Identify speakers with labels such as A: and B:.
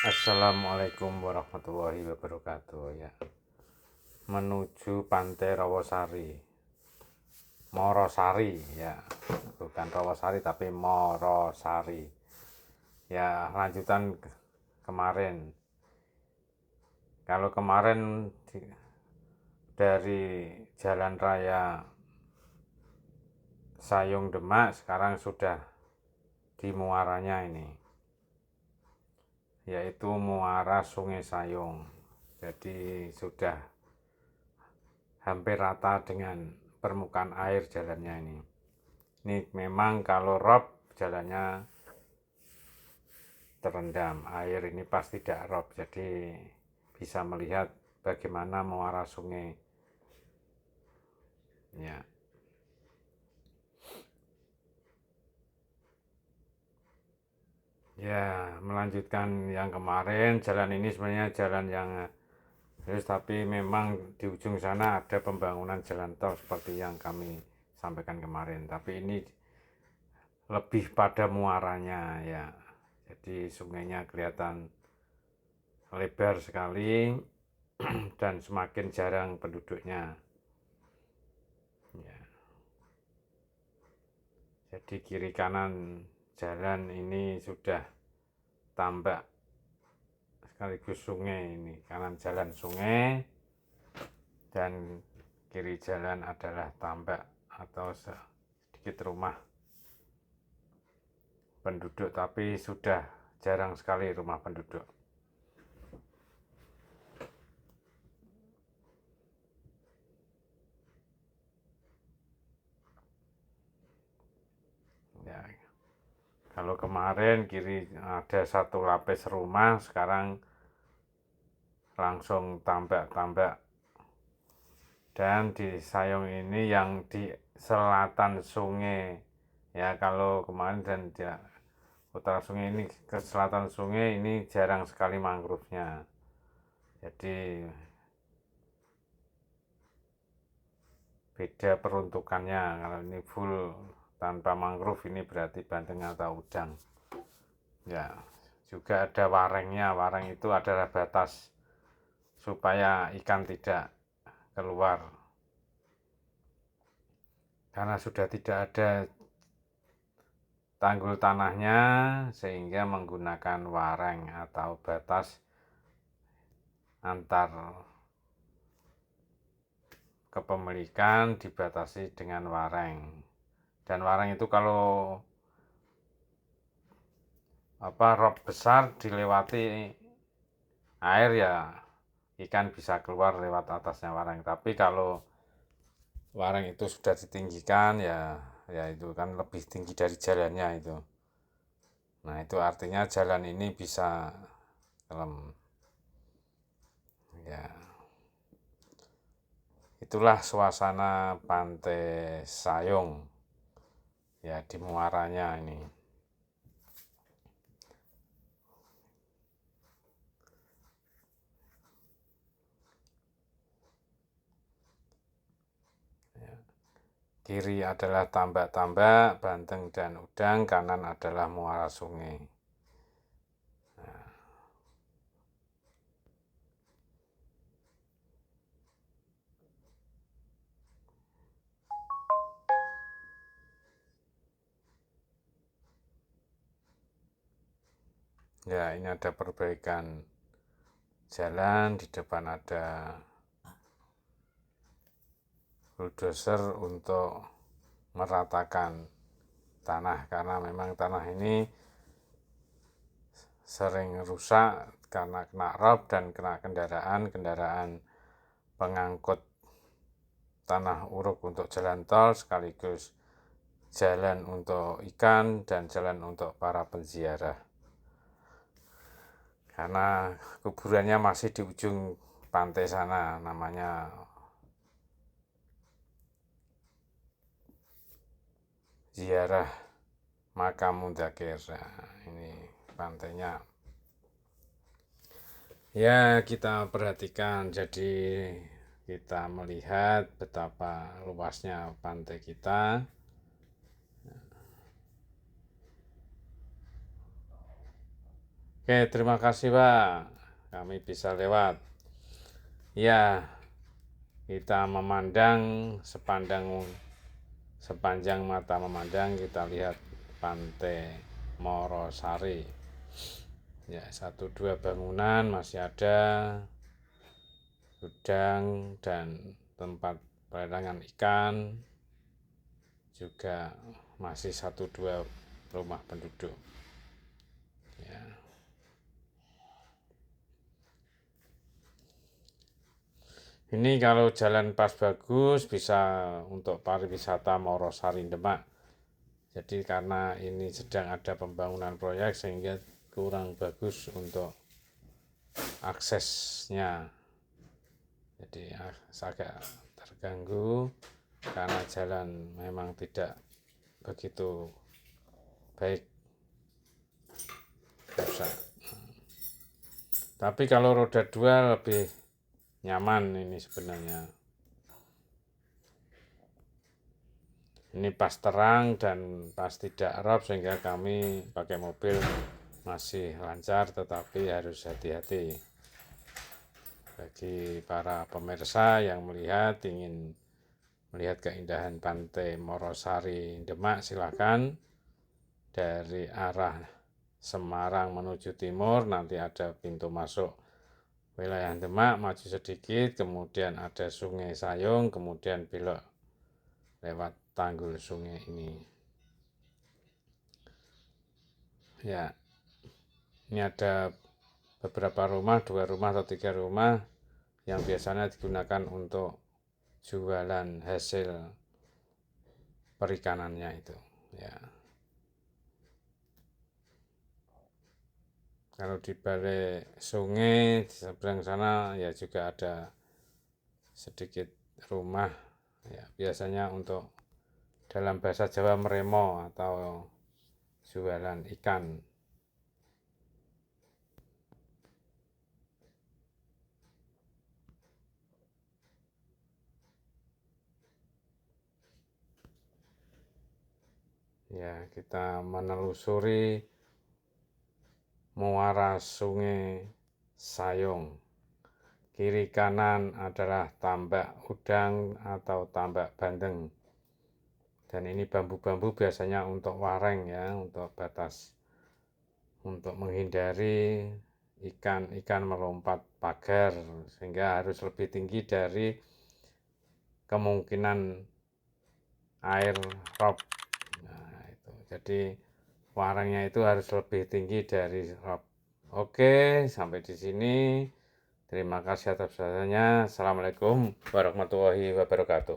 A: Assalamualaikum warahmatullahi wabarakatuh ya. Menuju Pantai Rawasari, Morosari ya, bukan Rawasari tapi Morosari. Ya lanjutan kemarin. Kalau kemarin dari Jalan Raya Sayung Demak, sekarang sudah di muaranya ini, yaitu muara Sungai Sayung. Jadi sudah hampir rata dengan permukaan air jalannya ini. Ini memang kalau rob jalannya terendam air, ini pasti tidak rob, jadi bisa melihat bagaimana muara sungai ya. Ya, melanjutkan yang kemarin, jalan ini sebenarnya jalan yang terus, tapi memang di ujung sana ada pembangunan jalan tol seperti yang kami sampaikan kemarin, tapi ini lebih pada muaranya ya. Jadi sungainya kelihatan lebar sekali dan semakin jarang penduduknya ya. Jadi kiri kanan jalan ini sudah tambak sekaligus sungai. Ini kanan jalan sungai dan kiri jalan adalah tambak atau sedikit rumah penduduk, tapi sudah jarang sekali rumah penduduk ya. Kalau kemarin kiri ada satu lapis rumah, sekarang langsung tambak-tambak. Dan di Sayung ini yang di selatan sungai ya, kalau kemarin dan di utara sungai, ini ke selatan sungai ini jarang sekali mangrove-nya. Jadi beda peruntukannya. Kalau ini full tanpa mangrove, ini berarti banteng atau udang ya. Juga ada warengnya. Wareng itu adalah batas supaya ikan tidak keluar, karena sudah tidak ada tanggul tanahnya, sehingga menggunakan wareng atau batas antar kepemilikan dibatasi dengan wareng. Dan wareng itu kalau rob besar dilewati air ya, ikan bisa keluar lewat atasnya wareng. Tapi kalau wareng itu sudah ditinggikan ya, itu kan lebih tinggi dari jalannya itu. Nah itu artinya jalan ini bisa dalam ya. Itulah suasana Pantai Sayung ya, di muaranya ini. Kiri adalah tambak-tambak, banteng dan udang, kanan adalah muara sungai. Ya, ini ada perbaikan jalan, di depan ada bulldozer untuk meratakan tanah, karena memang tanah ini sering rusak karena kena rob dan kena kendaraan pengangkut tanah uruk untuk jalan tol, sekaligus jalan untuk ikan dan jalan untuk para penziarah. Karena kuburannya masih di ujung pantai sana, namanya ziarah makam Mundakir. Nah, ini pantainya ya, kita perhatikan. Jadi kita melihat betapa luasnya pantai kita. Oke, terima kasih Pak, kami bisa lewat. Ya, kita memandang sepanjang mata memandang, kita lihat Pantai Morosari. Ya, 1-2 bangunan masih ada, gudang dan tempat pelelangan ikan, juga masih 1-2 rumah penduduk. Ya. Ini kalau jalan pas bagus bisa untuk pariwisata Morosari Demak. Jadi karena ini sedang ada pembangunan proyek sehingga kurang bagus untuk aksesnya. Jadi agak terganggu karena jalan memang tidak begitu baik, rusak. Tapi kalau roda 2 lebih nyaman ini sebenarnya. Ini pas terang dan pas tidak rob sehingga kami pakai mobil masih lancar, tetapi harus hati-hati. Bagi para pemirsa yang ingin melihat keindahan Pantai Morosari Demak, silakan dari arah Semarang menuju timur, nanti ada pintu masuk wilayah Demak, maju sedikit, kemudian ada Sungai Sayung, kemudian belok lewat tanggul sungai ini. Ya, ini ada beberapa rumah, 2 rumah atau 3 rumah yang biasanya digunakan untuk jualan hasil perikanannya itu. Ya. Kalau di balik sungai di seberang sana ya juga ada sedikit rumah, ya biasanya untuk dalam bahasa Jawa meremo atau jualan ikan. Ya, kita menelusuri muara Sungai Sayung. Kiri kanan adalah tambak udang atau tambak bandeng. Dan ini bambu-bambu biasanya untuk wareng ya, untuk batas, untuk menghindari ikan melompat pagar, sehingga harus lebih tinggi dari kemungkinan air rob. Nah, itu. Jadi warengnya itu harus lebih tinggi dari rob. Oke, sampai di sini. Terima kasih atas perhatiannya. Assalamualaikum warahmatullahi wabarakatuh.